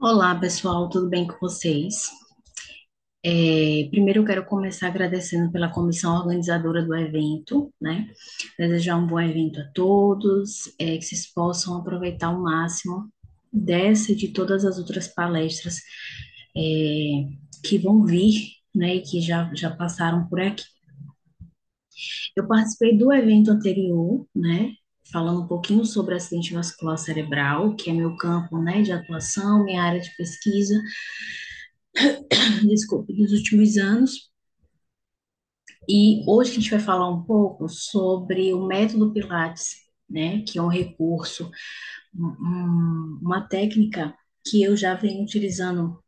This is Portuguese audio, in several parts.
Olá, pessoal, tudo bem com vocês? Primeiro eu quero começar agradecendo pela comissão organizadora do evento, né? Desejar um bom evento a todos, que vocês possam aproveitar ao máximo dessa e de todas as outras palestras, é, que vão vir, né? E que já passaram por aqui. Eu participei do evento anterior, né? Falando um pouquinho sobre acidente vascular cerebral, que é meu campo, né, de atuação, minha área de pesquisa, desculpe, dos últimos anos. E hoje a gente vai falar um pouco sobre o método Pilates, né, que é um recurso, uma técnica que eu já venho utilizando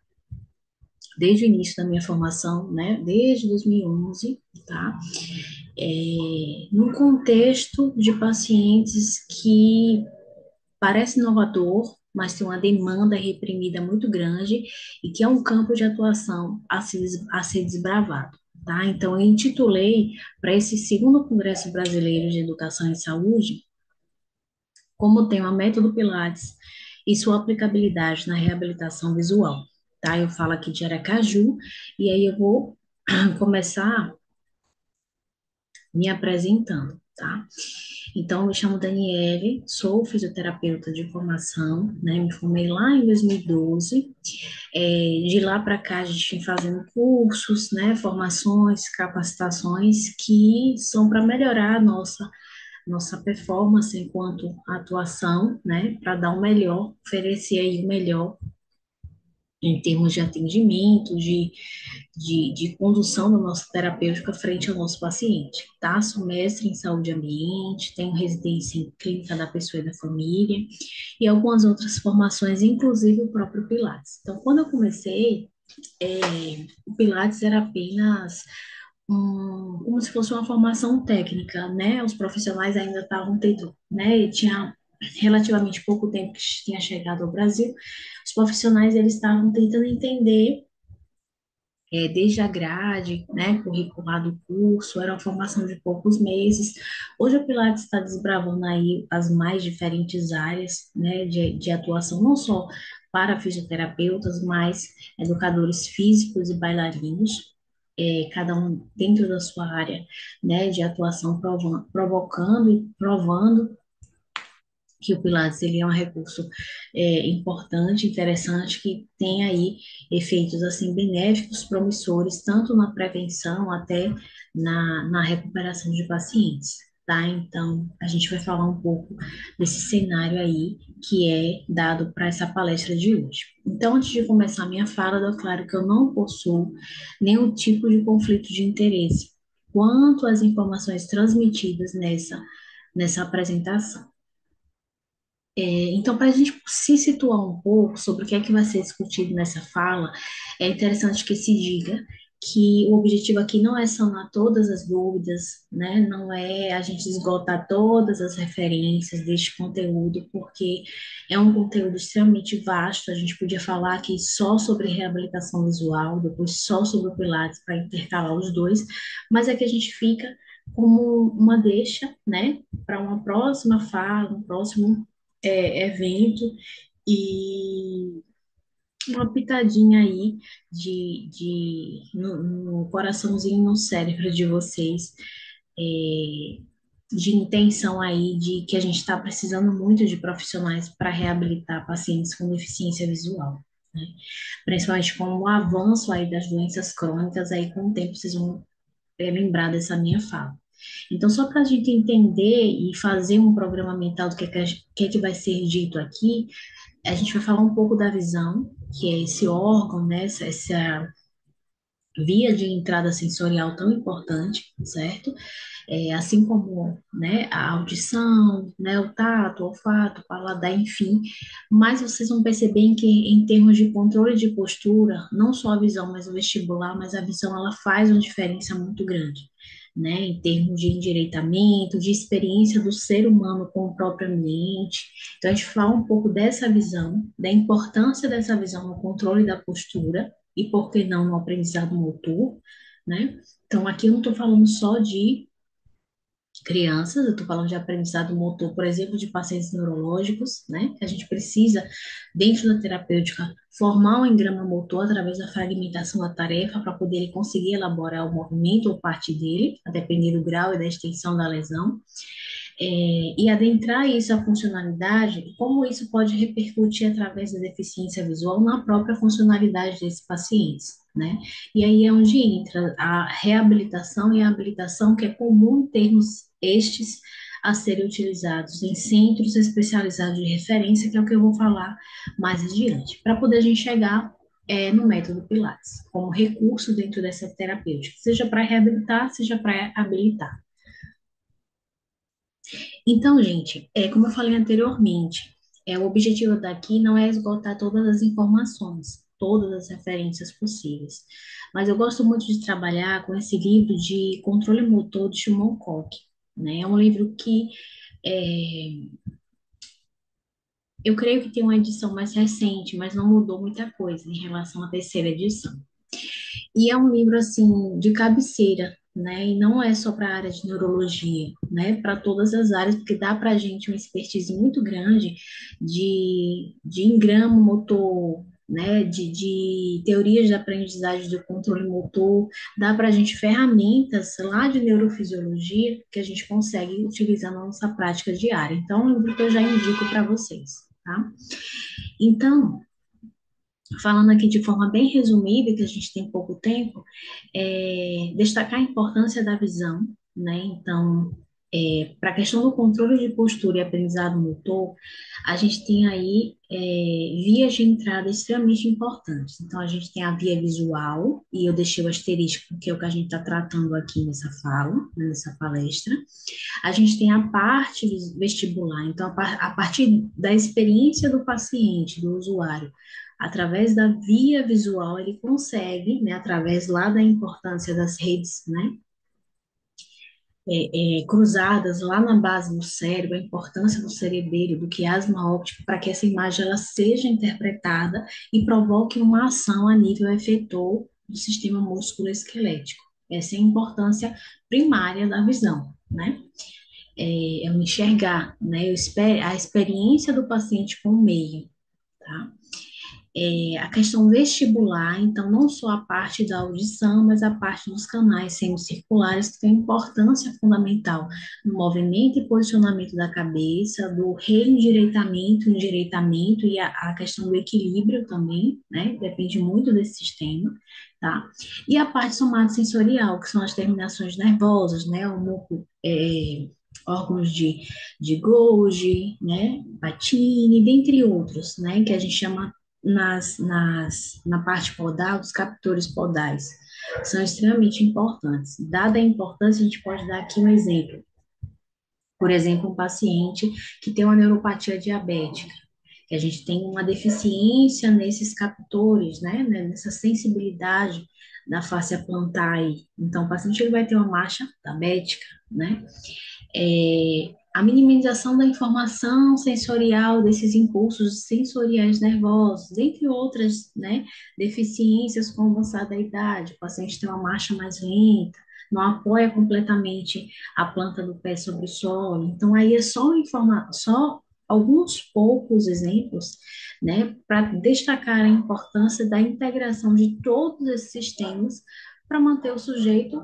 desde o início da minha formação, né, desde 2011, tá? Num contexto de pacientes que parece inovador, mas tem uma demanda reprimida muito grande e que é um campo de atuação a ser desbravado. Tá? Então, eu intitulei para esse segundo Congresso Brasileiro de Educação e Saúde, como tema Método Pilates e sua aplicabilidade na reabilitação visual. Tá? Eu falo aqui de Aracaju, e aí eu vou começar me apresentando, tá? Então, eu me chamo Daniele, sou fisioterapeuta de formação, né? Me formei lá em 2012. De lá para cá, a gente vem fazendo cursos, né? Formações, capacitações que são para melhorar a nossa performance enquanto atuação, né? Para dar o melhor, oferecer aí o melhor em termos de atendimento, de condução da nossa terapêutica frente ao nosso paciente, tá? Sou mestre em saúde e ambiente, tenho residência em clínica da pessoa e da família e algumas outras formações, inclusive o próprio Pilates. Então, quando eu comecei, é, o Pilates era apenas como se fosse uma formação técnica, né? Os profissionais ainda estavam tendo, né? E tinha relativamente pouco tempo que tinha chegado ao Brasil. Os profissionais eles estavam tentando entender, desde a grade, né, curricular do curso, era uma formação de poucos meses. Hoje o Pilates está desbravando aí as mais diferentes áreas, né, de atuação, não só para fisioterapeutas, mas educadores físicos e bailarinos, cada um dentro da sua área, né, de atuação, provocando e provando que o Pilates ele é um recurso importante, interessante, que tem aí efeitos assim benéficos, promissores, tanto na prevenção até na recuperação de pacientes, tá? Então, a gente vai falar um pouco desse cenário aí que é dado para essa palestra de hoje. Então, antes de começar a minha fala, eu declaro que eu não possuo nenhum tipo de conflito de interesse quanto às informações transmitidas nessa apresentação. Então, para a gente se situar um pouco sobre o que é que vai ser discutido nessa fala, é interessante que se diga que o objetivo aqui não é sanar todas as dúvidas, né? Não é a gente esgotar todas as referências deste conteúdo, porque é um conteúdo extremamente vasto. A gente podia falar aqui só sobre reabilitação visual, depois só sobre o Pilates, para intercalar os dois, mas é que a gente fica como uma deixa, né? Para uma próxima fala, um próximo evento e uma pitadinha aí no coraçãozinho, no cérebro de vocês, é, de intenção aí de que a gente está precisando muito de profissionais para reabilitar pacientes com deficiência visual, né? Principalmente com o avanço aí das doenças crônicas, aí com o tempo vocês vão lembrar dessa minha fala. Então, só para a gente entender e fazer um programa mental do que é que vai ser dito aqui, a gente vai falar um pouco da visão, que é esse órgão, né, essa via de entrada sensorial tão importante, certo? Assim como, né, a audição, né, o tato, o olfato, o paladar, enfim. Mas vocês vão perceber que em termos de controle de postura, não só a visão, mas o vestibular, mas a visão ela faz uma diferença muito grande, né, em termos de endireitamento, de experiência do ser humano com o próprio ambiente. Então a gente fala um pouco dessa visão, da importância dessa visão no controle da postura e por que não no aprendizado motor, né? Então aqui eu não estou falando só de crianças, eu estou falando de aprendizado motor, por exemplo, de pacientes neurológicos, né? Que a gente precisa, dentro da terapêutica, formar um engrama motor através da fragmentação da tarefa para poder ele conseguir elaborar o movimento ou parte dele, a depender do grau e da extensão da lesão. E adentrar isso à funcionalidade, como isso pode repercutir através da deficiência visual na própria funcionalidade desses pacientes, né? E aí é onde entra a reabilitação e a habilitação, que é comum em termos estes a serem utilizados em centros especializados de referência, que é o que eu vou falar mais adiante, para poder a gente chegar no método Pilates, como recurso dentro dessa terapêutica, seja para reabilitar, seja para habilitar. Então, gente, como eu falei anteriormente, o objetivo daqui não é esgotar todas as informações, todas as referências possíveis, mas eu gosto muito de trabalhar com esse livro de controle motor de Shumon Koch, né? É um livro que é, eu creio que tem uma edição mais recente, mas não mudou muita coisa em relação à terceira edição. E é um livro assim de cabeceira, né? E não é só para a área de neurologia, né? Para todas as áreas, porque dá para a gente uma expertise muito grande de engrama motor, né? De teorias de aprendizagem do controle motor, dá para a gente ferramentas lá de neurofisiologia que a gente consegue utilizar na nossa prática diária. Então, é um livro que eu já indico para vocês, tá? Então, falando aqui de forma bem resumida, que a gente tem pouco tempo, destacar a importância da visão, né? Então, para a questão do controle de postura e aprendizado motor, a gente tem aí vias de entrada extremamente importantes. Então, a gente tem a via visual, e eu deixei o asterisco, que é o que a gente está tratando aqui nessa fala, né, nessa palestra. A gente tem a parte vestibular, então, a partir da experiência do paciente, do usuário, através da via visual, ele consegue, né, através lá da importância das redes, né, cruzadas lá na base do cérebro, a importância do cerebelo, do quiasma óptico, para que essa imagem ela seja interpretada e provoque uma ação a nível efetor do sistema músculo-esquelético. Essa é a importância primária da visão, né? É o enxergar, né? A experiência do paciente com o meio, tá? A questão vestibular, então, não só a parte da audição, mas a parte dos canais semicirculares, que tem importância fundamental no movimento e posicionamento da cabeça, do reendireitamento, endireitamento e a questão do equilíbrio também, né? Depende muito desse sistema, tá? E a parte somatosensorial, que são as terminações nervosas, né? O músculo, órgãos de Golgi, né? Pacini, dentre outros, né? Que a gente chama na parte podal, os captores podais são extremamente importantes. Dada a importância, a gente pode dar aqui um exemplo. Por exemplo, um paciente que tem uma neuropatia diabética, que a gente tem uma deficiência nesses captores, né, nessa sensibilidade da face plantar aí. Então, o paciente ele vai ter uma marcha diabética, né? A minimização da informação sensorial desses impulsos sensoriais nervosos, entre outras, né, deficiências com a avançada idade, o paciente tem uma marcha mais lenta, não apoia completamente a planta do pé sobre o solo. Então, aí é só alguns poucos exemplos, né, para destacar a importância da integração de todos esses sistemas para manter o sujeito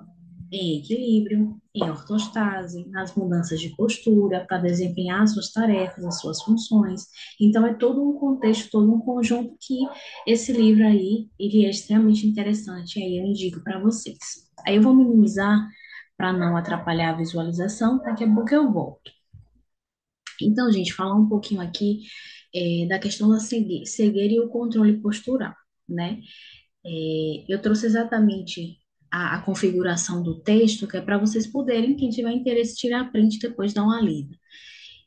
em equilíbrio, em ortostase, nas mudanças de postura, para desempenhar as suas tarefas, as suas funções. Então, é todo um contexto, todo um conjunto que esse livro aí, ele é extremamente interessante, aí eu indico para vocês. Aí eu vou minimizar para não atrapalhar a visualização, daqui a pouco eu volto. Então, gente, falar um pouquinho aqui da questão da cegueira e o controle postural, né? Eu trouxe exatamente a configuração do texto, que é para vocês poderem, quem tiver interesse, tirar print e depois dar uma lida.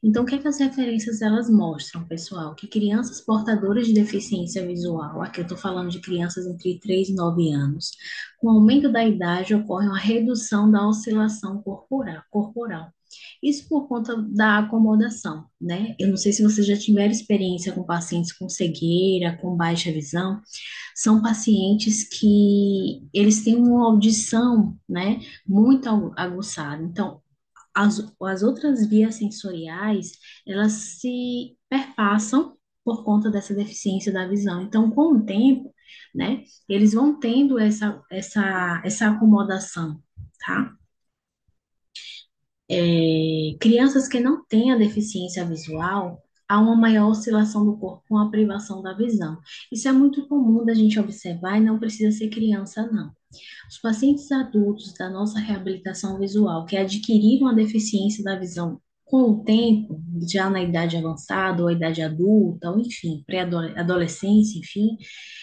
Então, o que é que as referências elas mostram, pessoal? Que crianças portadoras de deficiência visual, aqui eu estou falando de crianças entre 3 e 9 anos, com o aumento da idade ocorre uma redução da oscilação corporal. Isso por conta da acomodação, né? Eu não sei se vocês já tiveram experiência com pacientes com cegueira, com baixa visão, são pacientes que eles têm uma audição, né, muito aguçada. Então, as outras vias sensoriais, elas se perpassam por conta dessa deficiência da visão. Então, com o tempo, né, eles vão tendo essa acomodação, tá? Crianças que não têm a deficiência visual, há uma maior oscilação do corpo com a privação da visão. Isso é muito comum da gente observar e não precisa ser criança, não. Os pacientes adultos da nossa reabilitação visual que adquiriram a deficiência da visão com o tempo, já na idade avançada, ou idade adulta, ou enfim, pré-adolescência, enfim,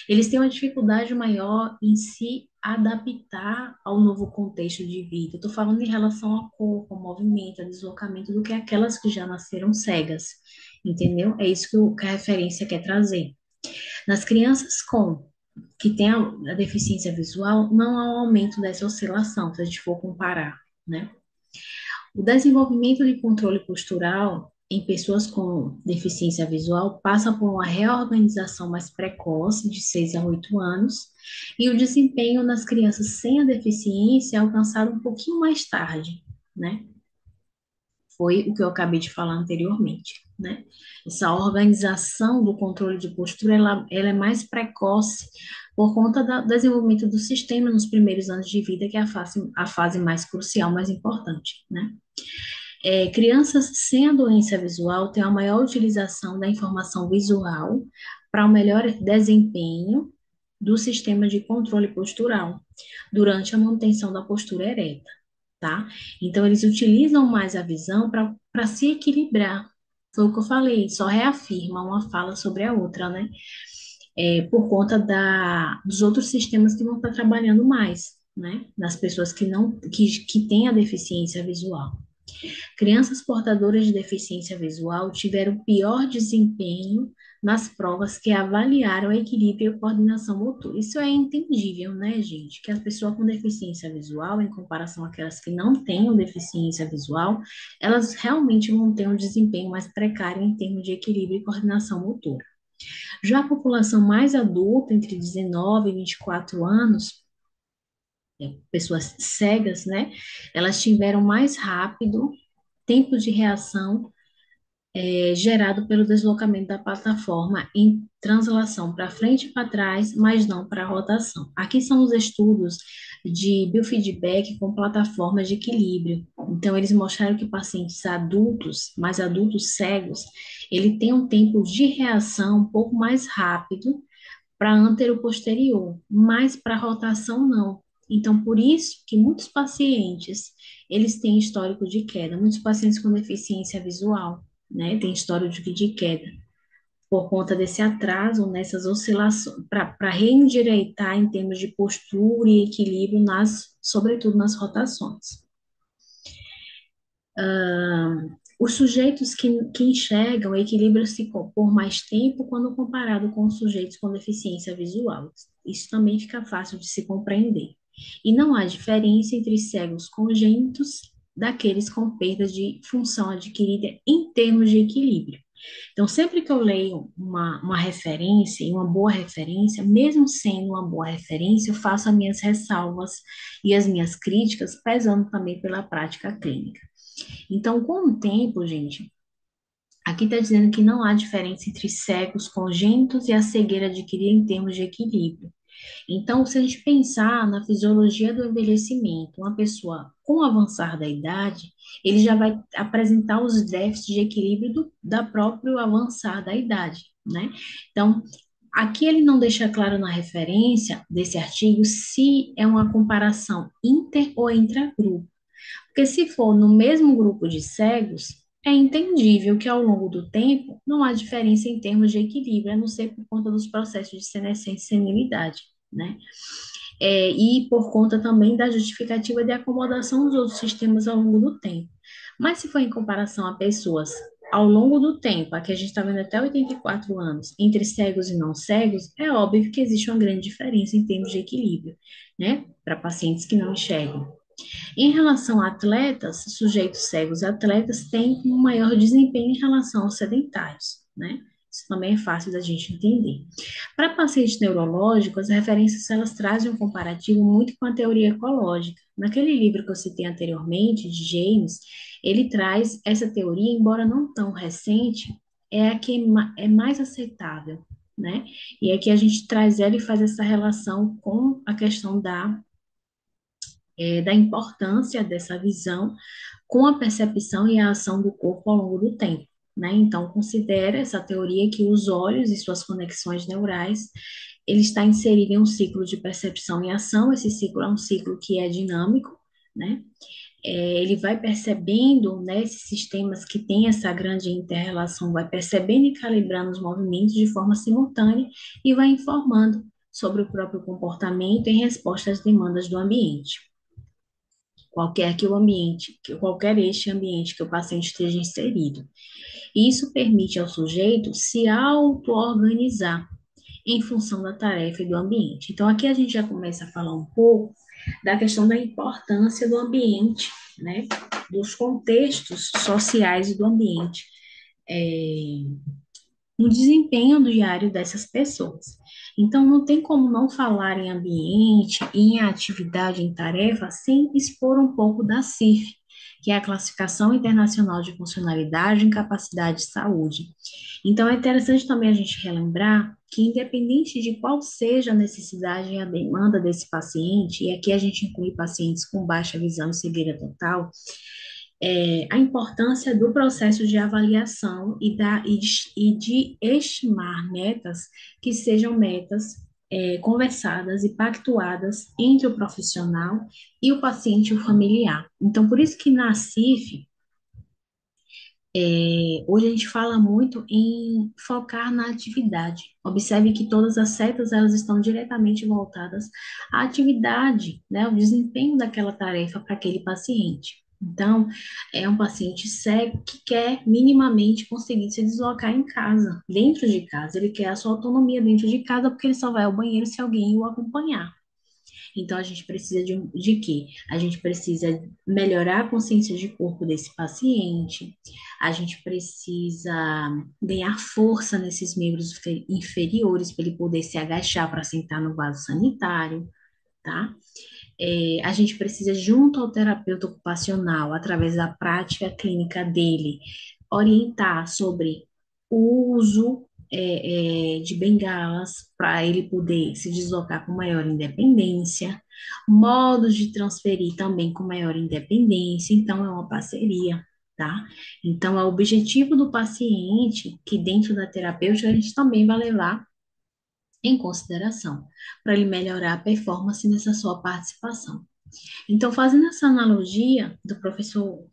eles têm uma dificuldade maior em se adaptar ao novo contexto de vida. Estou falando em relação à cor, ao movimento, ao deslocamento, do que aquelas que já nasceram cegas, entendeu? É isso que a referência quer trazer. Nas crianças que têm a deficiência visual, não há um aumento dessa oscilação, se a gente for comparar, né? O desenvolvimento de controle postural em pessoas com deficiência visual passa por uma reorganização mais precoce, de 6 a 8 anos, e o desempenho nas crianças sem a deficiência é alcançado um pouquinho mais tarde, né? Foi o que eu acabei de falar anteriormente, né? Essa organização do controle de postura, ela é mais precoce por conta do desenvolvimento do sistema nos primeiros anos de vida, que é a fase mais crucial, mais importante, né? Crianças sem a doença visual têm a maior utilização da informação visual para o melhor desempenho do sistema de controle postural durante a manutenção da postura ereta, tá? Então, eles utilizam mais a visão para se equilibrar. Foi o que eu falei, só reafirma uma fala sobre a outra, né? Por conta dos outros sistemas que vão estar trabalhando mais, né? Nas pessoas que têm a deficiência visual. Crianças portadoras de deficiência visual tiveram pior desempenho nas provas que avaliaram equilíbrio e coordenação motora. Isso é entendível, né, gente? Que as pessoas com deficiência visual, em comparação àquelas que não tenham deficiência visual, elas realmente vão ter um desempenho mais precário em termos de equilíbrio e coordenação motora. Já a população mais adulta, entre 19 e 24 anos, pessoas cegas, né, elas tiveram mais rápido tempo de reação gerado pelo deslocamento da plataforma em translação para frente e para trás, mas não para rotação. Aqui são os estudos de biofeedback com plataformas de equilíbrio. Então, eles mostraram que pacientes adultos, mais adultos cegos, ele tem um tempo de reação um pouco mais rápido para antero-posterior, mas para rotação não. Então, por isso que muitos pacientes, eles têm histórico de queda, muitos pacientes com deficiência visual, né, têm histórico de queda, por conta desse atraso nessas oscilações, para reendireitar em termos de postura e equilíbrio, sobretudo nas rotações. Os sujeitos que enxergam equilibram-se por mais tempo quando comparado com os sujeitos com deficiência visual. Isso também fica fácil de se compreender. E não há diferença entre cegos congênitos daqueles com perda de função adquirida em termos de equilíbrio. Então, sempre que eu leio uma referência, e uma boa referência, mesmo sendo uma boa referência, eu faço as minhas ressalvas e as minhas críticas, pesando também pela prática clínica. Então, com o tempo, gente, aqui está dizendo que não há diferença entre cegos congênitos e a cegueira adquirida em termos de equilíbrio. Então, se a gente pensar na fisiologia do envelhecimento, uma pessoa com o avançar da idade, ele já vai apresentar os déficits de equilíbrio da próprio avançar da idade, né? Então, aqui ele não deixa claro na referência desse artigo se é uma comparação inter ou intragrupo. Porque se for no mesmo grupo de cegos, é entendível que ao longo do tempo não há diferença em termos de equilíbrio, a não ser por conta dos processos de senescência e senilidade, né? E por conta também da justificativa de acomodação dos outros sistemas ao longo do tempo. Mas se for em comparação a pessoas ao longo do tempo, aqui a gente está vendo até 84 anos, entre cegos e não cegos, é óbvio que existe uma grande diferença em termos de equilíbrio, né? Para pacientes que não enxergam. Em relação a atletas, sujeitos cegos atletas têm um maior desempenho em relação aos sedentários, né? Isso também é fácil da gente entender. Para pacientes neurológicos, as referências elas trazem um comparativo muito com a teoria ecológica. Naquele livro que eu citei anteriormente, de James, ele traz essa teoria, embora não tão recente, é a que é mais aceitável, né? E aqui a gente traz ela e faz essa relação com a questão da importância dessa visão com a percepção e a ação do corpo ao longo do tempo, né? Então, considera essa teoria que os olhos e suas conexões neurais, ele está inserido em um ciclo de percepção e ação, esse ciclo é um ciclo que é dinâmico, né? Ele vai percebendo, né, esses sistemas que têm essa grande interrelação, vai percebendo e calibrando os movimentos de forma simultânea e vai informando sobre o próprio comportamento em resposta às demandas do ambiente qualquer este ambiente que o paciente esteja inserido. Isso permite ao sujeito se auto-organizar em função da tarefa e do ambiente. Então, aqui a gente já começa a falar um pouco da questão da importância do ambiente, né? Dos contextos sociais e do ambiente. É, no desempenho diário dessas pessoas. Então, não tem como não falar em ambiente, em atividade, em tarefa, sem expor um pouco da CIF, que é a Classificação Internacional de Funcionalidade, Incapacidade e Saúde. Então, é interessante também a gente relembrar que, independente de qual seja a necessidade e a demanda desse paciente, e aqui a gente inclui pacientes com baixa visão e cegueira total, a importância do processo de avaliação e de estimar metas que sejam metas conversadas e pactuadas entre o profissional e o paciente e o familiar. Então, por isso que na CIF, hoje a gente fala muito em focar na atividade. Observe que todas as setas elas estão diretamente voltadas à atividade, né, ao desempenho daquela tarefa para aquele paciente. Então, é um paciente cego que quer minimamente conseguir se deslocar em casa, dentro de casa. Ele quer a sua autonomia dentro de casa porque ele só vai ao banheiro se alguém o acompanhar. Então, a gente precisa de quê? A gente precisa melhorar a consciência de corpo desse paciente, a gente precisa ganhar força nesses membros inferiores para ele poder se agachar para sentar no vaso sanitário, tá? A gente precisa, junto ao terapeuta ocupacional, através da prática clínica dele, orientar sobre o uso de bengalas para ele poder se deslocar com maior independência, modos de transferir também com maior independência, então é uma parceria. Tá? Então, é o objetivo do paciente que dentro da terapêutica a gente também vai levar em consideração, para ele melhorar a performance nessa sua participação. Então, fazendo essa analogia do professor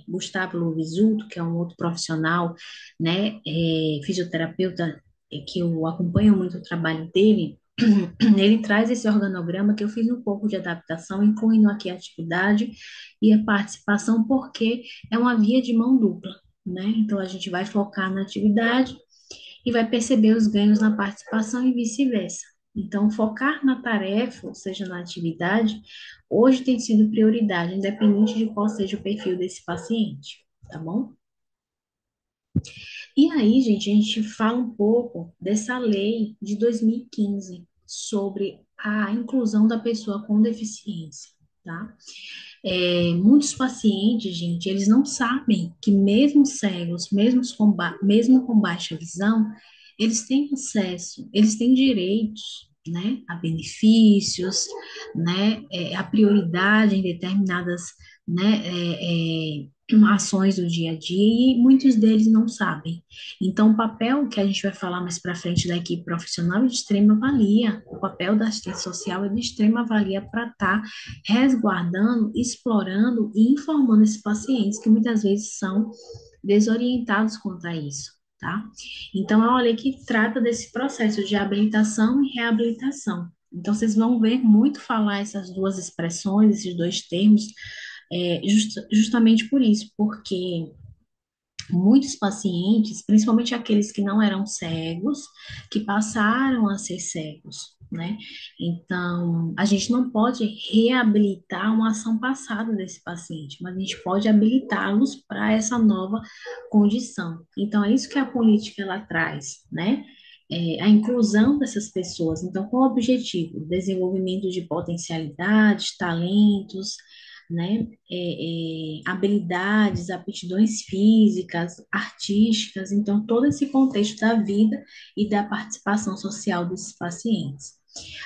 Gustavo Lovisulto, que é um outro profissional, né, fisioterapeuta, que eu acompanho muito o trabalho dele, ele traz esse organograma que eu fiz um pouco de adaptação, incluindo aqui a atividade e a participação, porque é uma via de mão dupla, né? Então, a gente vai focar na atividade e vai perceber os ganhos na participação e vice-versa. Então, focar na tarefa, ou seja, na atividade, hoje tem sido prioridade, independente de qual seja o perfil desse paciente, tá bom? E aí, gente, a gente fala um pouco dessa lei de 2015 sobre a inclusão da pessoa com deficiência, tá? Muitos pacientes, gente, eles não sabem que mesmo cegos, mesmo com baixa visão, eles têm acesso, eles têm direitos, né, a benefícios, né, a prioridade em determinadas, né, ações do dia a dia e muitos deles não sabem. Então, o papel que a gente vai falar mais para frente da equipe profissional é de extrema valia. O papel da assistência social é de extrema valia para estar resguardando, explorando e informando esses pacientes que muitas vezes são desorientados quanto a isso, tá? Então, é uma lei que trata desse processo de habilitação e reabilitação. Então, vocês vão ver muito falar essas duas expressões, esses dois termos, justamente por isso, porque muitos pacientes, principalmente aqueles que não eram cegos, que passaram a ser cegos, né? Então, a gente não pode reabilitar uma ação passada desse paciente, mas a gente pode habilitá-los para essa nova condição. Então, é isso que a política ela traz, né? A inclusão dessas pessoas. Então, com o objetivo, desenvolvimento de potencialidades, talentos, né? Habilidades, aptidões físicas, artísticas, então todo esse contexto da vida e da participação social desses pacientes.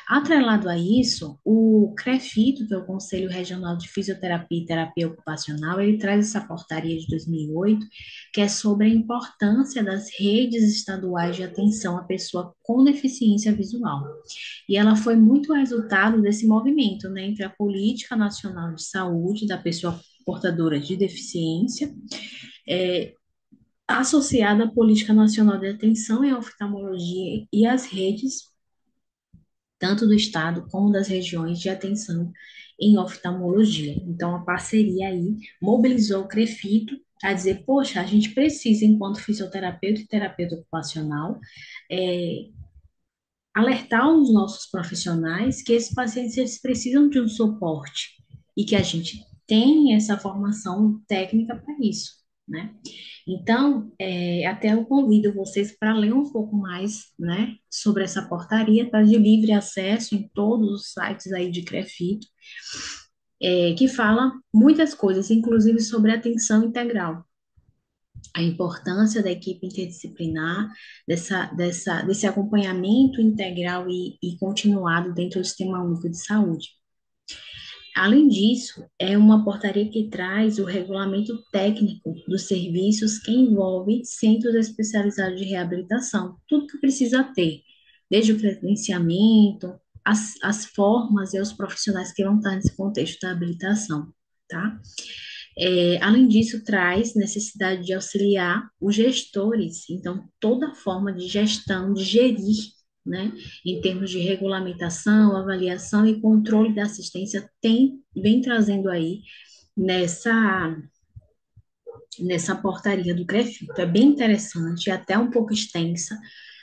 Atrelado a isso, o CREFITO, que é o Conselho Regional de Fisioterapia e Terapia Ocupacional, ele traz essa portaria de 2008, que é sobre a importância das redes estaduais de atenção à pessoa com deficiência visual. E ela foi muito resultado desse movimento, né, entre a Política Nacional de Saúde da pessoa portadora de deficiência, é, associada à Política Nacional de Atenção em Oftalmologia e as redes, tanto do Estado como das regiões de atenção em oftalmologia. Então, a parceria aí mobilizou o CREFITO a dizer, poxa, a gente precisa, enquanto fisioterapeuta e terapeuta ocupacional, é, alertar os nossos profissionais que esses pacientes eles precisam de um suporte e que a gente tem essa formação técnica para isso, né? Então, até eu convido vocês para ler um pouco mais, né, sobre essa portaria, está de livre acesso em todos os sites aí de CREFIT, que fala muitas coisas, inclusive sobre atenção integral, a importância da equipe interdisciplinar, desse acompanhamento integral e continuado dentro do Sistema Único de Saúde. Além disso, é uma portaria que traz o regulamento técnico dos serviços que envolve centros especializados de reabilitação, tudo que precisa ter, desde o credenciamento, as formas e os profissionais que vão estar nesse contexto da habilitação, tá? Além disso, traz necessidade de auxiliar os gestores, então, toda forma de gestão, de gerir, né, em termos de regulamentação, avaliação e controle da assistência, vem trazendo aí nessa, nessa portaria do CREFITO. É bem interessante, é até um pouco extensa,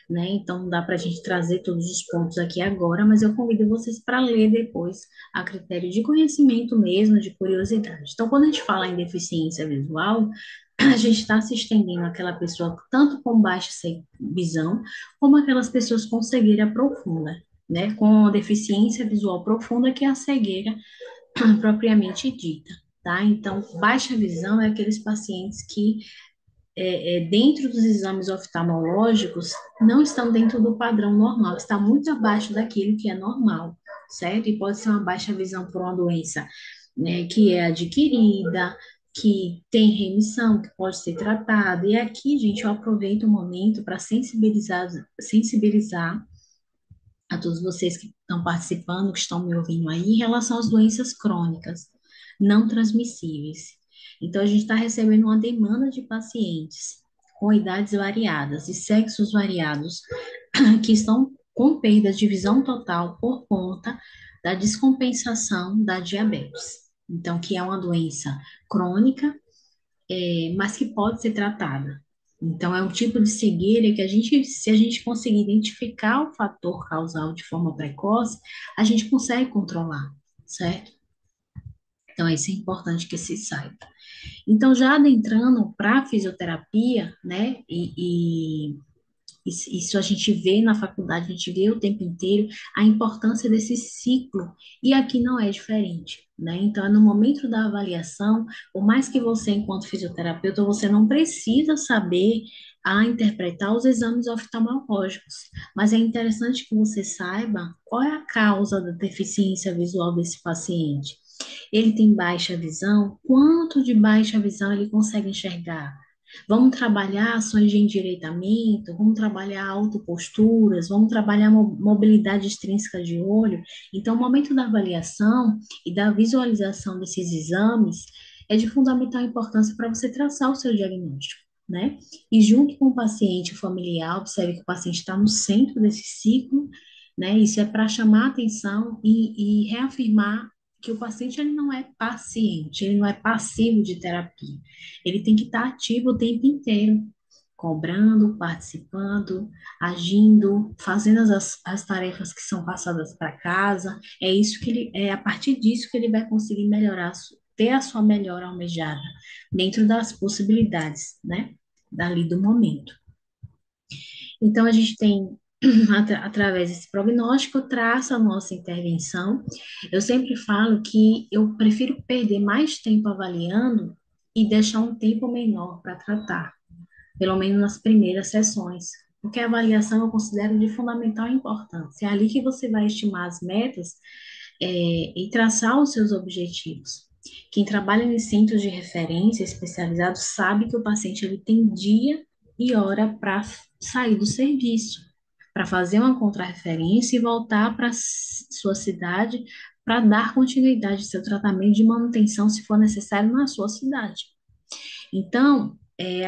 né? Então, não dá para a gente trazer todos os pontos aqui agora, mas eu convido vocês para ler depois, a critério de conhecimento mesmo, de curiosidade. Então, quando a gente fala em deficiência visual, a gente está se estendendo àquela pessoa tanto com baixa visão, como aquelas pessoas com cegueira profunda, né? Com deficiência visual profunda, que é a cegueira propriamente dita. Tá? Então, baixa visão é aqueles pacientes que dentro dos exames oftalmológicos, não estão dentro do padrão normal, está muito abaixo daquilo que é normal, certo? E pode ser uma baixa visão por uma doença, né, que é adquirida, que tem remissão, que pode ser tratada. E aqui, gente, eu aproveito o momento para sensibilizar a todos vocês que estão participando, que estão me ouvindo aí, em relação às doenças crônicas não transmissíveis. Então, a gente está recebendo uma demanda de pacientes com idades variadas e sexos variados que estão com perdas de visão total por conta da descompensação da diabetes. Então, que é uma doença crônica, mas que pode ser tratada. Então, é um tipo de cegueira que se a gente conseguir identificar o fator causal de forma precoce, a gente consegue controlar, certo? Então, isso é importante que se saiba. Então, já adentrando para a fisioterapia, né, isso a gente vê na faculdade, a gente vê o tempo inteiro a importância desse ciclo, e aqui não é diferente, né? Então, no momento da avaliação, por mais que você, enquanto fisioterapeuta, você não precisa saber interpretar os exames oftalmológicos, mas é interessante que você saiba qual é a causa da deficiência visual desse paciente. Ele tem baixa visão? Quanto de baixa visão ele consegue enxergar? Vamos trabalhar ações de endireitamento, vamos trabalhar autoposturas, vamos trabalhar mobilidade extrínseca de olho. Então, o momento da avaliação e da visualização desses exames é de fundamental importância para você traçar o seu diagnóstico, né? E junto com o paciente, o familiar, observe que o paciente está no centro desse ciclo, né? Isso é para chamar a atenção e reafirmar que o paciente ele não é paciente, ele não é passivo de terapia. Ele tem que estar ativo o tempo inteiro, cobrando, participando, agindo, fazendo as tarefas que são passadas para casa. É isso que ele, é a partir disso que ele vai conseguir melhorar, ter a sua melhora almejada, dentro das possibilidades, né? Dali do momento. Então, a gente tem, através desse prognóstico, traça a nossa intervenção. Eu sempre falo que eu prefiro perder mais tempo avaliando e deixar um tempo menor para tratar, pelo menos nas primeiras sessões, porque a avaliação eu considero de fundamental importância. É ali que você vai estimar as metas, e traçar os seus objetivos. Quem trabalha em centros de referência especializados sabe que o paciente ele tem dia e hora para sair do serviço, para fazer uma contrarreferência e voltar para sua cidade para dar continuidade ao seu tratamento de manutenção, se for necessário, na sua cidade. Então,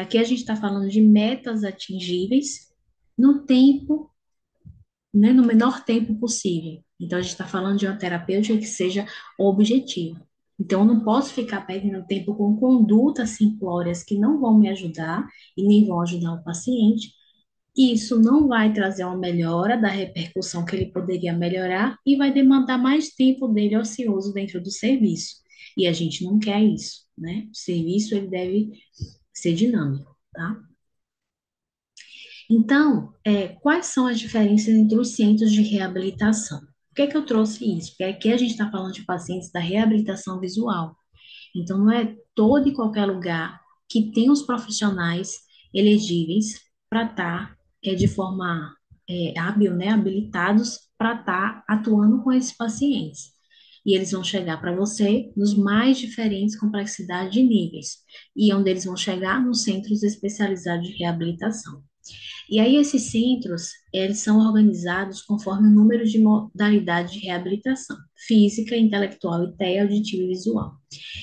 aqui a gente está falando de metas atingíveis no tempo, né, no menor tempo possível. Então, a gente está falando de uma terapêutica que seja objetiva. Então, eu não posso ficar perdendo tempo com condutas simplórias que não vão me ajudar e nem vão ajudar o paciente. Isso não vai trazer uma melhora da repercussão que ele poderia melhorar e vai demandar mais tempo dele ocioso dentro do serviço. E a gente não quer isso, né? O serviço, ele deve ser dinâmico, tá? Então, quais são as diferenças entre os centros de reabilitação? Por que é que eu trouxe isso? Porque aqui a gente está falando de pacientes da reabilitação visual. Então, não é todo e qualquer lugar que tem os profissionais elegíveis para estar de forma hábil, né, habilitados para estar atuando com esses pacientes. E eles vão chegar para você nos mais diferentes complexidades de níveis, e onde eles vão chegar nos centros especializados de reabilitação. E aí esses centros, eles são organizados conforme o número de modalidades de reabilitação, física, intelectual, ITEA, auditiva e visual.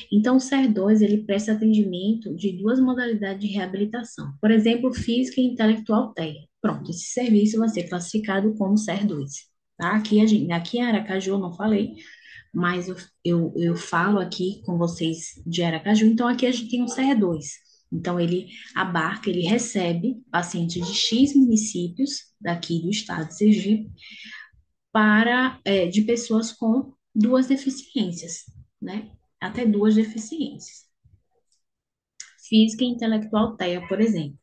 Então, o SER2, ele presta atendimento de duas modalidades de reabilitação, por exemplo, física e intelectual TEA. Pronto, esse serviço vai ser classificado como SER2. Tá? Aqui em Aracaju eu não falei, mas eu falo aqui com vocês de Aracaju, então aqui a gente tem um CR2. Então, ele abarca, ele recebe pacientes de X municípios daqui do estado de Sergipe de pessoas com duas deficiências, né? Até duas deficiências. Física e intelectual TEA, por exemplo.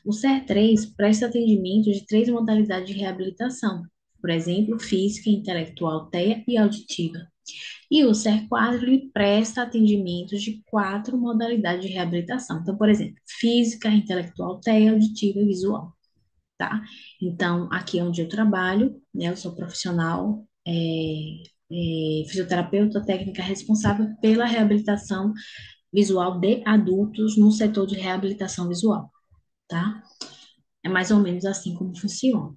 O CER3 presta atendimento de três modalidades de reabilitação, por exemplo, física, intelectual TEA e auditiva. E o CER4, ele presta atendimento de quatro modalidades de reabilitação. Então, por exemplo, física, intelectual, TEA, auditiva e visual, tá? Então, aqui é onde eu trabalho, né? Eu sou profissional, fisioterapeuta técnica responsável pela reabilitação visual de adultos no setor de reabilitação visual, tá? É mais ou menos assim como funciona.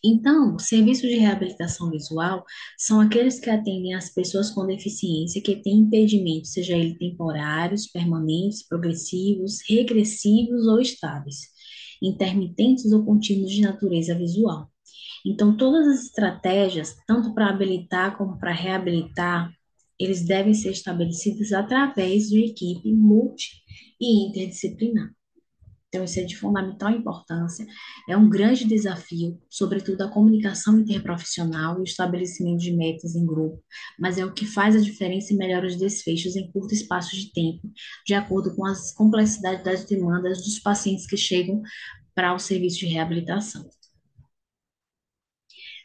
Então, serviços de reabilitação visual são aqueles que atendem as pessoas com deficiência que têm impedimentos, seja eles temporários, permanentes, progressivos, regressivos ou estáveis, intermitentes ou contínuos de natureza visual. Então, todas as estratégias, tanto para habilitar como para reabilitar, eles devem ser estabelecidas através de uma equipe multi e interdisciplinar. Então, isso é de fundamental importância. É um grande desafio, sobretudo a comunicação interprofissional e o estabelecimento de metas em grupo, mas é o que faz a diferença e melhora os desfechos em curto espaço de tempo, de acordo com as complexidades das demandas dos pacientes que chegam para o serviço de reabilitação.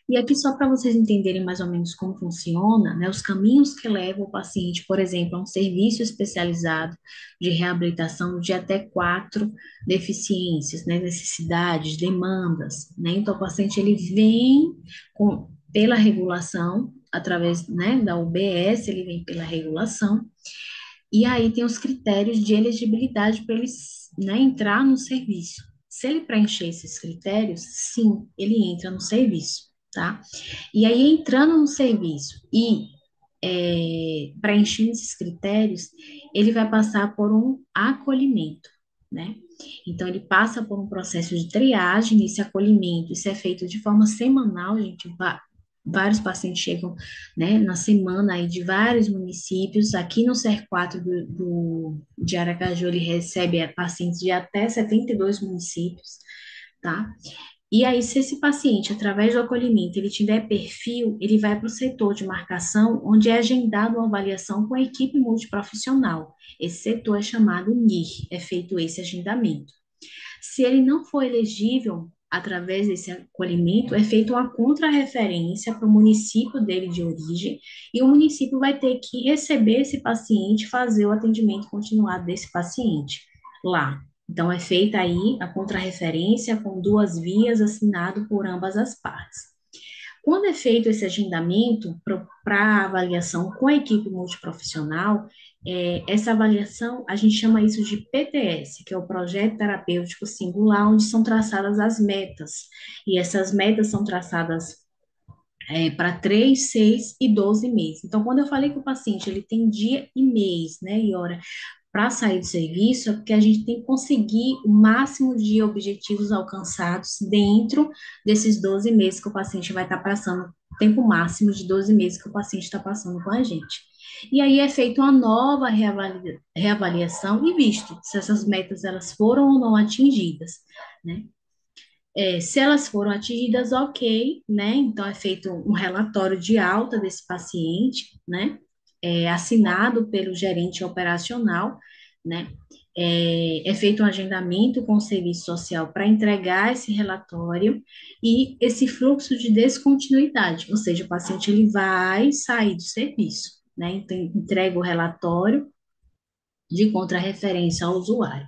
E aqui, só para vocês entenderem mais ou menos como funciona, né, os caminhos que levam o paciente, por exemplo, a um serviço especializado de reabilitação de até quatro deficiências, né, necessidades, demandas, né? Então, o paciente ele vem pela regulação, através, né, da UBS, ele vem pela regulação, e aí tem os critérios de elegibilidade para ele, né, entrar no serviço. Se ele preencher esses critérios, sim, ele entra no serviço, tá? E aí, entrando no serviço e preenchendo esses critérios, ele vai passar por um acolhimento, né? Então, ele passa por um processo de triagem nesse acolhimento. Isso é feito de forma semanal, gente, vários pacientes chegam, né, na semana aí de vários municípios. Aqui no CER4 de Aracaju, ele recebe pacientes de até 72 municípios, tá? E aí, se esse paciente, através do acolhimento, ele tiver perfil, ele vai para o setor de marcação, onde é agendada uma avaliação com a equipe multiprofissional. Esse setor é chamado NIR, é feito esse agendamento. Se ele não for elegível através desse acolhimento, é feita uma contrarreferência para o município dele de origem, e o município vai ter que receber esse paciente, fazer o atendimento continuado desse paciente lá. Então, é feita aí a contrarreferência com duas vias, assinado por ambas as partes. Quando é feito esse agendamento para avaliação com a equipe multiprofissional, essa avaliação, a gente chama isso de PTS, que é o Projeto Terapêutico Singular, onde são traçadas as metas. E essas metas são traçadas para 3, 6 e 12 meses. Então, quando eu falei que o paciente ele tem dia e mês, né, e hora para sair do serviço, é porque a gente tem que conseguir o máximo de objetivos alcançados dentro desses 12 meses que o paciente vai estar passando, tempo máximo de 12 meses que o paciente está passando com a gente. E aí é feita uma nova reavaliação e visto se essas metas elas foram ou não atingidas, né? Se elas foram atingidas, ok, né? Então é feito um relatório de alta desse paciente, né? Assinado pelo gerente operacional, né? É feito um agendamento com o serviço social para entregar esse relatório e esse fluxo de descontinuidade, ou seja, o paciente ele vai sair do serviço, né? Então, entrega o relatório de contrarreferência ao usuário,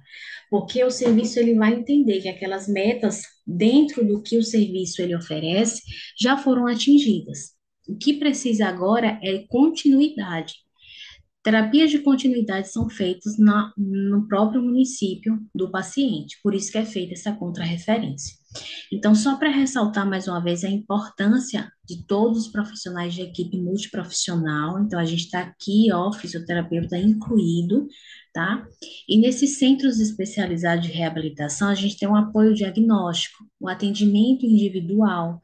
porque o serviço ele vai entender que aquelas metas dentro do que o serviço ele oferece já foram atingidas. O que precisa agora é continuidade. Terapias de continuidade são feitas no próprio município do paciente, por isso que é feita essa contrarreferência. Então, só para ressaltar mais uma vez a importância de todos os profissionais de equipe multiprofissional, então a gente está aqui, ó, fisioterapeuta incluído, tá? E nesses centros especializados de reabilitação, a gente tem um apoio diagnóstico, o atendimento individual,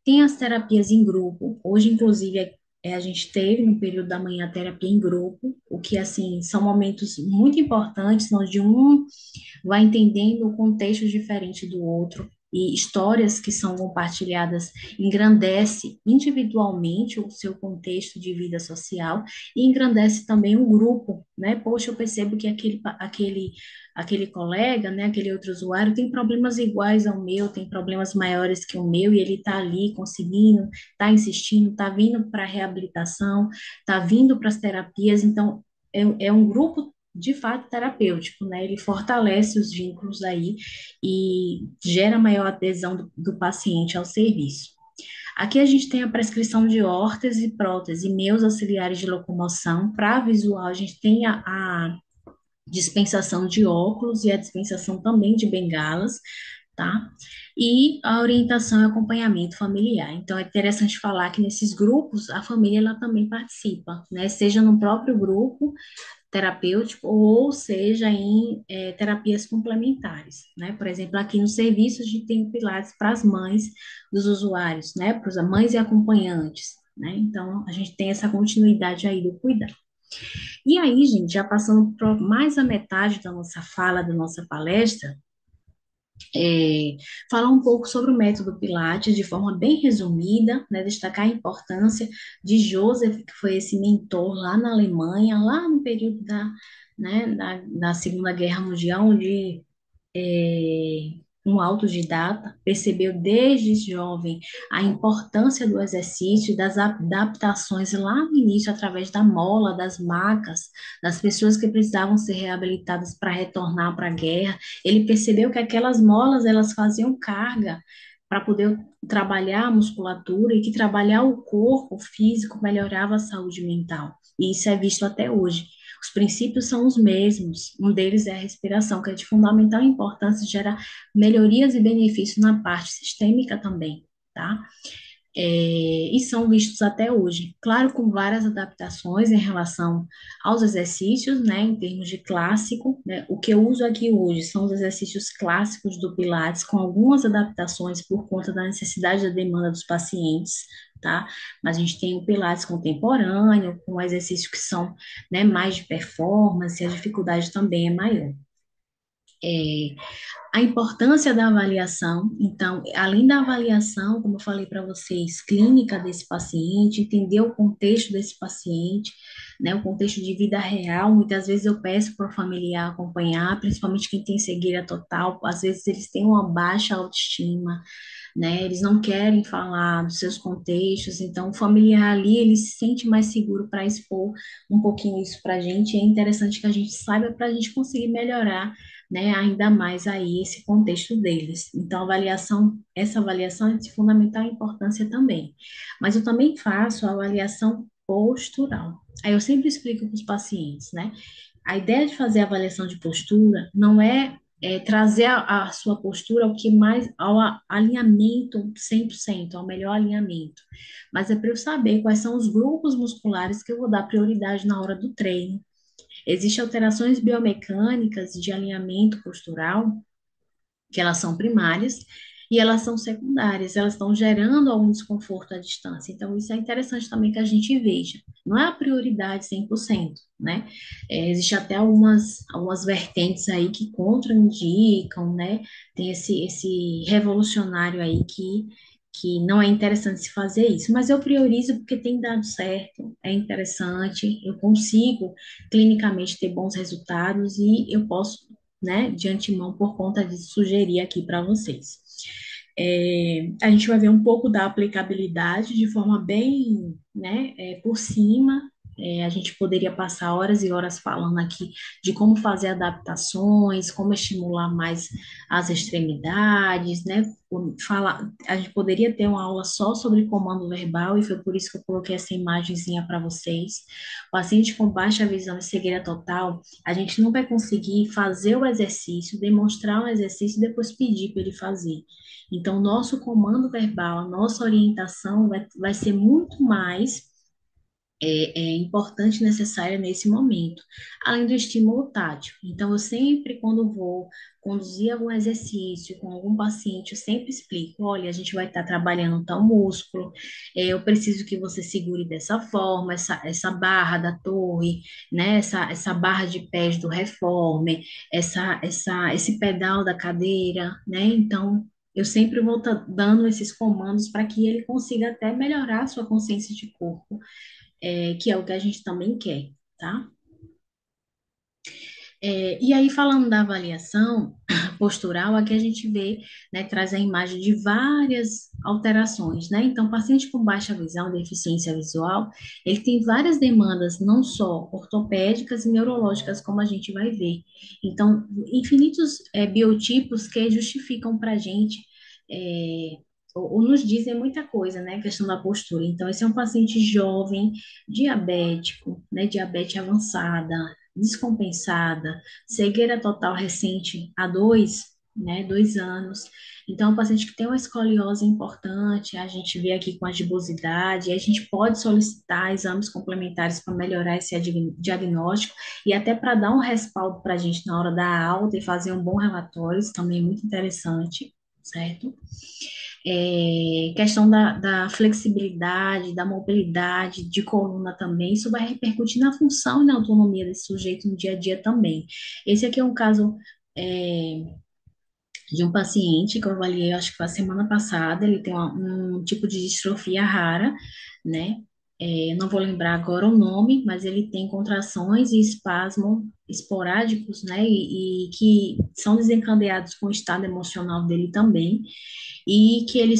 tem as terapias em grupo, hoje, inclusive, a gente teve no período da manhã a terapia em grupo, o que, assim, são momentos muito importantes, onde um vai entendendo o contexto diferente do outro, e histórias que são compartilhadas engrandece individualmente o seu contexto de vida social e engrandece também o grupo, né? Poxa, eu percebo que aquele colega, né, aquele outro usuário tem problemas iguais ao meu, tem problemas maiores que o meu, e ele está ali conseguindo, está insistindo, está vindo para a reabilitação, está vindo para as terapias, então é um grupo de fato terapêutico, né? Ele fortalece os vínculos aí e gera maior adesão do paciente ao serviço. Aqui a gente tem a prescrição de órtese e prótese, meios auxiliares de locomoção. Para visual, a gente tem a dispensação de óculos e a dispensação também de bengalas, tá? E a orientação e acompanhamento familiar. Então, é interessante falar que nesses grupos, a família ela também participa, né? Seja no próprio grupo, terapêutico, ou seja, em terapias complementares, né? Por exemplo, aqui nos serviços de tem pilates para as mães dos usuários, né? Para as mães e acompanhantes, né? Então, a gente tem essa continuidade aí do cuidado. E aí, gente, já passando por mais a metade da nossa fala, da nossa palestra, é, falar um pouco sobre o método Pilates de forma bem resumida, né, destacar a importância de Joseph, que foi esse mentor lá na Alemanha, lá no período da Segunda Guerra Mundial, onde um autodidata percebeu desde jovem a importância do exercício, das adaptações lá no início, através da mola, das macas, das pessoas que precisavam ser reabilitadas para retornar para a guerra. Ele percebeu que aquelas molas elas faziam carga para poder trabalhar a musculatura e que trabalhar o corpo físico melhorava a saúde mental. E isso é visto até hoje. Os princípios são os mesmos. Um deles é a respiração, que é de fundamental importância, gera melhorias e benefícios na parte sistêmica também, tá? E são vistos até hoje. Claro, com várias adaptações em relação aos exercícios, né, em termos de clássico, né, o que eu uso aqui hoje são os exercícios clássicos do Pilates, com algumas adaptações por conta da necessidade da demanda dos pacientes, tá? Mas a gente tem o Pilates contemporâneo, com exercícios que são, né, mais de performance, a dificuldade também é maior. A importância da avaliação, então, além da avaliação, como eu falei para vocês, clínica desse paciente, entender o contexto desse paciente, né, o contexto de vida real, muitas vezes eu peço para o familiar acompanhar, principalmente quem tem cegueira total, às vezes eles têm uma baixa autoestima, né? Eles não querem falar dos seus contextos, então o familiar ali ele se sente mais seguro para expor um pouquinho isso para a gente. É interessante que a gente saiba para a gente conseguir melhorar, né, ainda mais aí esse contexto deles. Então, essa avaliação é de fundamental importância também. Mas eu também faço a avaliação postural. Aí eu sempre explico para os pacientes, né? A ideia de fazer a avaliação de postura não é trazer a sua postura ao que mais, alinhamento 100%, ao melhor alinhamento. Mas é para eu saber quais são os grupos musculares que eu vou dar prioridade na hora do treino. Existem alterações biomecânicas de alinhamento postural que elas são primárias e elas são secundárias, elas estão gerando algum desconforto à distância. Então, isso é interessante também que a gente veja. Não é a prioridade 100%, né? Existe até algumas vertentes aí que contraindicam, né? Tem esse revolucionário aí que não é interessante se fazer isso, mas eu priorizo porque tem dado certo, é interessante, eu consigo clinicamente ter bons resultados e eu posso, né, de antemão, por conta disso, sugerir aqui para vocês. A gente vai ver um pouco da aplicabilidade de forma bem, né, por cima. A gente poderia passar horas e horas falando aqui de como fazer adaptações, como estimular mais as extremidades, né? A gente poderia ter uma aula só sobre comando verbal, e foi por isso que eu coloquei essa imagenzinha para vocês. O paciente com baixa visão e cegueira total, a gente não vai conseguir fazer o exercício, demonstrar um exercício e depois pedir para ele fazer. Então, nosso comando verbal, a nossa orientação vai ser muito mais importante e necessária nesse momento, além do estímulo tátil. Então, eu sempre, quando vou conduzir algum exercício com algum paciente, eu sempre explico: olha, a gente vai estar trabalhando tal músculo, eu preciso que você segure dessa forma, essa barra da torre, né, essa barra de pés do reformer, esse pedal da cadeira, né, então. Eu sempre vou estar dando esses comandos para que ele consiga até melhorar a sua consciência de corpo, que é o que a gente também quer, tá? E aí, falando da avaliação postural, aqui a gente vê, né, traz a imagem de várias alterações, né? Então, paciente com baixa visão, deficiência visual, ele tem várias demandas, não só ortopédicas e neurológicas, como a gente vai ver. Então, infinitos biotipos que justificam para a gente, é, ou nos dizem muita coisa, né? A questão da postura. Então, esse é um paciente jovem, diabético, né? Diabetes avançada, descompensada, cegueira total recente há 2 anos. Então, é um paciente que tem uma escoliose importante, a gente vê aqui com a gibosidade, e a gente pode solicitar exames complementares para melhorar esse diagnóstico e até para dar um respaldo para a gente na hora da alta e fazer um bom relatório, isso também é muito interessante, certo? Questão da flexibilidade, da mobilidade, de coluna também, isso vai repercutir na função e na autonomia desse sujeito no dia a dia também. Esse aqui é um caso é, de um paciente que eu avaliei, acho que foi a semana passada, ele tem um tipo de distrofia rara, né? Não vou lembrar agora o nome, mas ele tem contrações e espasmos esporádicos, né? E que são desencadeados com o estado emocional dele também, e que ele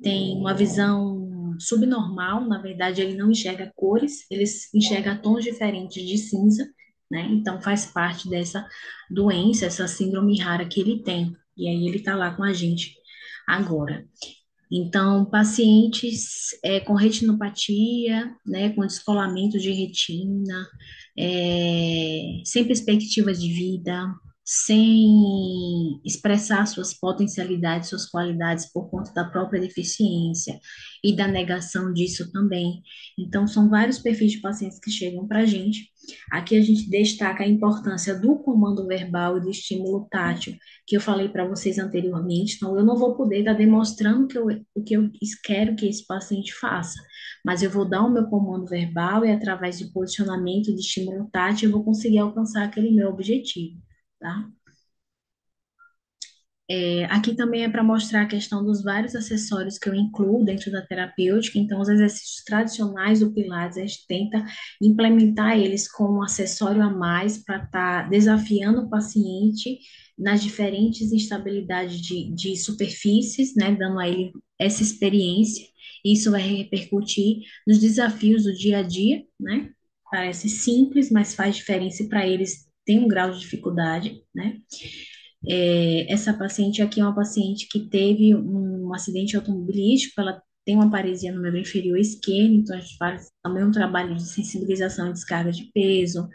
tem uma visão subnormal, na verdade ele não enxerga cores, ele enxerga tons diferentes de cinza, né? Então faz parte dessa doença, essa síndrome rara que ele tem. E aí ele está lá com a gente agora. Então, pacientes com retinopatia, né, com descolamento de retina, sem perspectivas de vida, sem expressar suas potencialidades, suas qualidades por conta da própria deficiência e da negação disso também. Então, são vários perfis de pacientes que chegam para a gente. Aqui a gente destaca a importância do comando verbal e do estímulo tátil, que eu falei para vocês anteriormente. Então, eu não vou poder estar demonstrando o que eu quero que esse paciente faça, mas eu vou dar o meu comando verbal e, através de posicionamento de estímulo tátil, eu vou conseguir alcançar aquele meu objetivo, tá? Aqui também é para mostrar a questão dos vários acessórios que eu incluo dentro da terapêutica. Então, os exercícios tradicionais do Pilates, a gente tenta implementar eles com um acessório a mais para estar desafiando o paciente nas diferentes instabilidades de superfícies, né, dando a ele essa experiência. Isso vai repercutir nos desafios do dia a dia, né? Parece simples, mas faz diferença para eles, tem um grau de dificuldade, né? Essa paciente aqui é uma paciente que teve um acidente automobilístico, ela tem uma paresia no membro inferior esquerdo, então a gente faz também um trabalho de sensibilização e descarga de peso.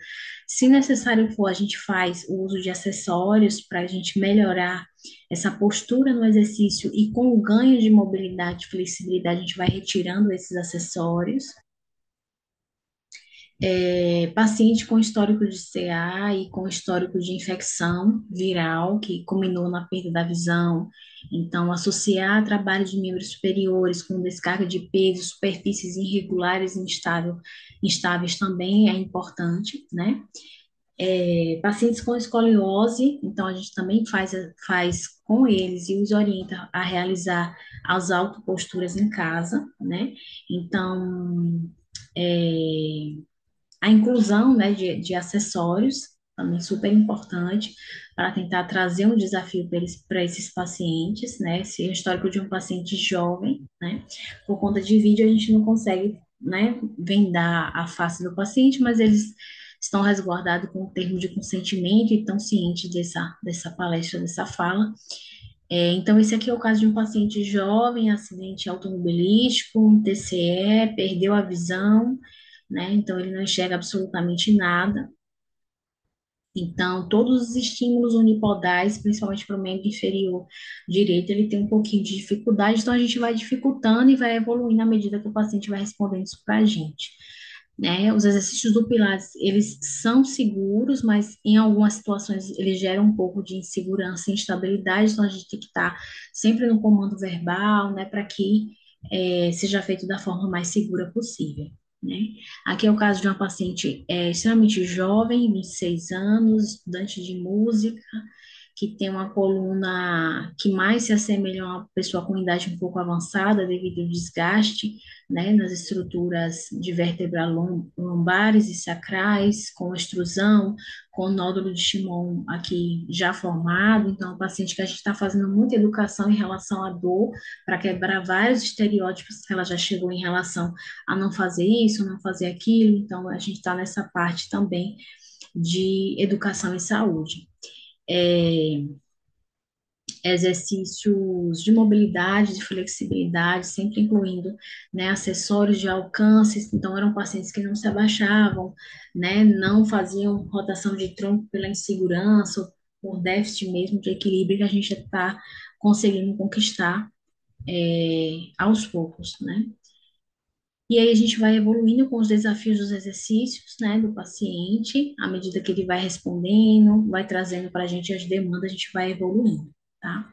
Se necessário for, a gente faz o uso de acessórios para a gente melhorar essa postura no exercício e com o ganho de mobilidade e flexibilidade, a gente vai retirando esses acessórios. Paciente com histórico de CA e com histórico de infecção viral, que culminou na perda da visão. Então, associar trabalho de membros superiores com descarga de peso, superfícies irregulares e instáveis também é importante, né? Pacientes com escoliose, então a gente também faz com eles e os orienta a realizar as autoposturas em casa, né? Então, é, a inclusão, né, de acessórios, também super importante, para tentar trazer um desafio para esses pacientes, né, esse histórico de um paciente jovem, né, por conta de vídeo a gente não consegue, né, vendar a face do paciente, mas eles estão resguardados com o termo de consentimento e estão cientes dessa palestra, dessa fala. Então, esse aqui é o caso de um paciente jovem, acidente automobilístico, um TCE, perdeu a visão, né? Então, ele não enxerga absolutamente nada. Então, todos os estímulos unipodais, principalmente para o membro inferior direito, ele tem um pouquinho de dificuldade, então a gente vai dificultando e vai evoluindo à medida que o paciente vai respondendo isso para a gente, né? Os exercícios do Pilates, eles são seguros, mas em algumas situações eles geram um pouco de insegurança e instabilidade, então a gente tem que estar sempre no comando verbal, né, para que seja feito da forma mais segura possível, né? Aqui é o caso de uma paciente extremamente jovem, 26 anos, estudante de música, que tem uma coluna que mais se assemelha a uma pessoa com idade um pouco avançada devido ao desgaste, né, nas estruturas de vértebra lombares e sacrais, com extrusão, com nódulo de Shimon aqui já formado. Então, é um paciente que a gente está fazendo muita educação em relação à dor, para quebrar vários estereótipos que ela já chegou em relação a não fazer isso, não fazer aquilo. Então, a gente está nessa parte também de educação em saúde. É, exercícios de mobilidade, de flexibilidade, sempre incluindo, né, acessórios de alcance. Então, eram pacientes que não se abaixavam, né, não faziam rotação de tronco pela insegurança, ou por déficit mesmo de equilíbrio que a gente está conseguindo conquistar aos poucos, né? E aí a gente vai evoluindo com os desafios dos exercícios, né, do paciente, à medida que ele vai respondendo, vai trazendo para a gente as demandas, a gente vai evoluindo, tá?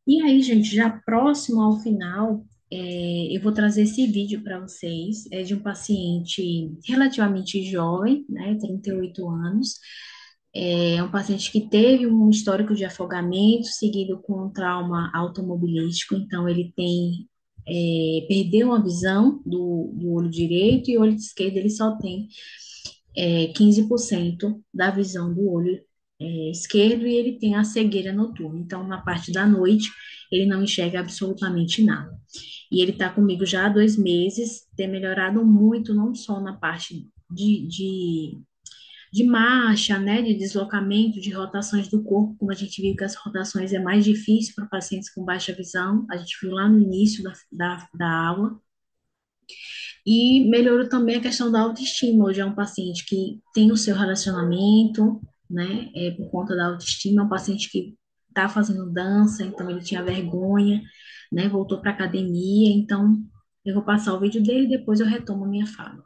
E aí, gente, já próximo ao final, eu vou trazer esse vídeo para vocês. É de um paciente relativamente jovem, né, 38 anos. É um paciente que teve um histórico de afogamento seguido com um trauma automobilístico. Então, ele perdeu a visão do olho direito e o olho esquerdo ele só tem 15% da visão do olho esquerdo e ele tem a cegueira noturna. Então, na parte da noite, ele não enxerga absolutamente nada. E ele está comigo já há 2 meses, tem melhorado muito, não só na parte de marcha, né, de deslocamento, de rotações do corpo, como a gente viu que as rotações é mais difícil para pacientes com baixa visão, a gente viu lá no início da aula, e melhorou também a questão da autoestima. Hoje é um paciente que tem o seu relacionamento, né? Por conta da autoestima, é um paciente que está fazendo dança, então ele tinha vergonha, né? Voltou para academia, então eu vou passar o vídeo dele e depois eu retomo a minha fala.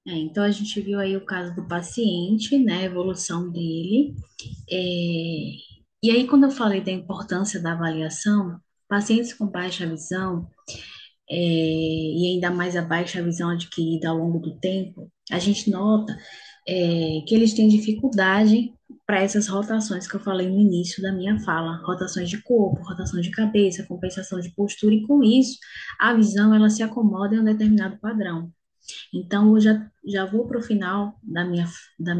Então a gente viu aí o caso do paciente, né, a evolução dele. É, e aí, quando eu falei da importância da avaliação, pacientes com baixa visão, e ainda mais a baixa visão adquirida ao longo do tempo, a gente nota, que eles têm dificuldade para essas rotações que eu falei no início da minha fala, rotações de corpo, rotação de cabeça, compensação de postura, e com isso, a visão ela se acomoda em um determinado padrão. Então, eu já vou para o final da minha, da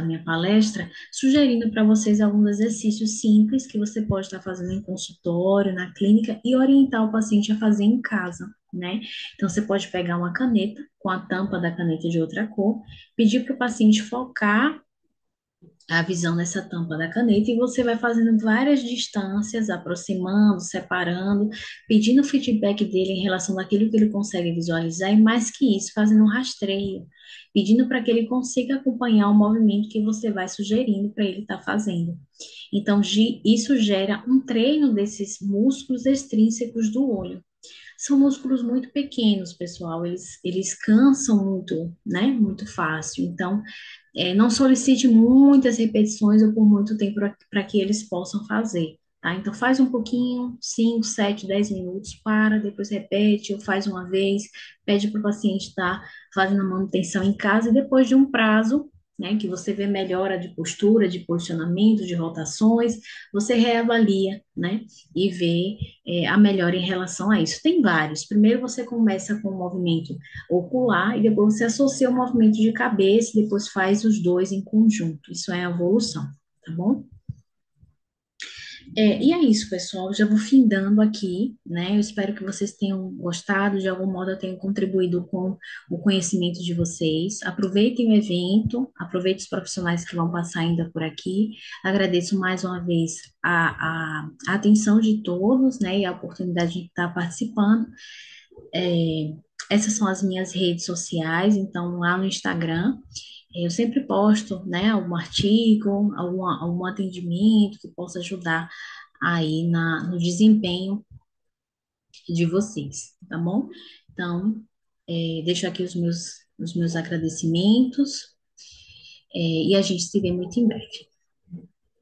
minha palestra, sugerindo para vocês alguns exercícios simples que você pode estar fazendo em consultório, na clínica, e orientar o paciente a fazer em casa, né? Então, você pode pegar uma caneta com a tampa da caneta de outra cor, pedir para o paciente focar a visão nessa tampa da caneta e você vai fazendo várias distâncias, aproximando, separando, pedindo feedback dele em relação àquilo que ele consegue visualizar e mais que isso, fazendo um rastreio, pedindo para que ele consiga acompanhar o movimento que você vai sugerindo para ele estar fazendo. Então, isso gera um treino desses músculos extrínsecos do olho. São músculos muito pequenos, pessoal, eles cansam muito, né? Muito fácil. Então, não solicite muitas repetições ou por muito tempo para que eles possam fazer, tá? Então faz um pouquinho, 5, 7, 10 minutos, para, depois repete ou faz uma vez, pede para o paciente estar fazendo a manutenção em casa e depois de um prazo, né, que você vê melhora de postura, de posicionamento, de rotações, você reavalia, né, e vê a melhora em relação a isso. Tem vários. Primeiro você começa com o movimento ocular e depois você associa o movimento de cabeça e depois faz os dois em conjunto. Isso é a evolução, tá bom? E é isso, pessoal. Já vou findando aqui, né? Eu espero que vocês tenham gostado, de algum modo eu tenho contribuído com o conhecimento de vocês. Aproveitem o evento, aproveitem os profissionais que vão passar ainda por aqui. Agradeço mais uma vez a atenção de todos, né? E a oportunidade de estar participando. É, essas são as minhas redes sociais, então lá no Instagram eu sempre posto, né, algum artigo, algum atendimento que possa ajudar aí no desempenho de vocês, tá bom? Então, deixo aqui os meus agradecimentos, e a gente se vê muito em breve.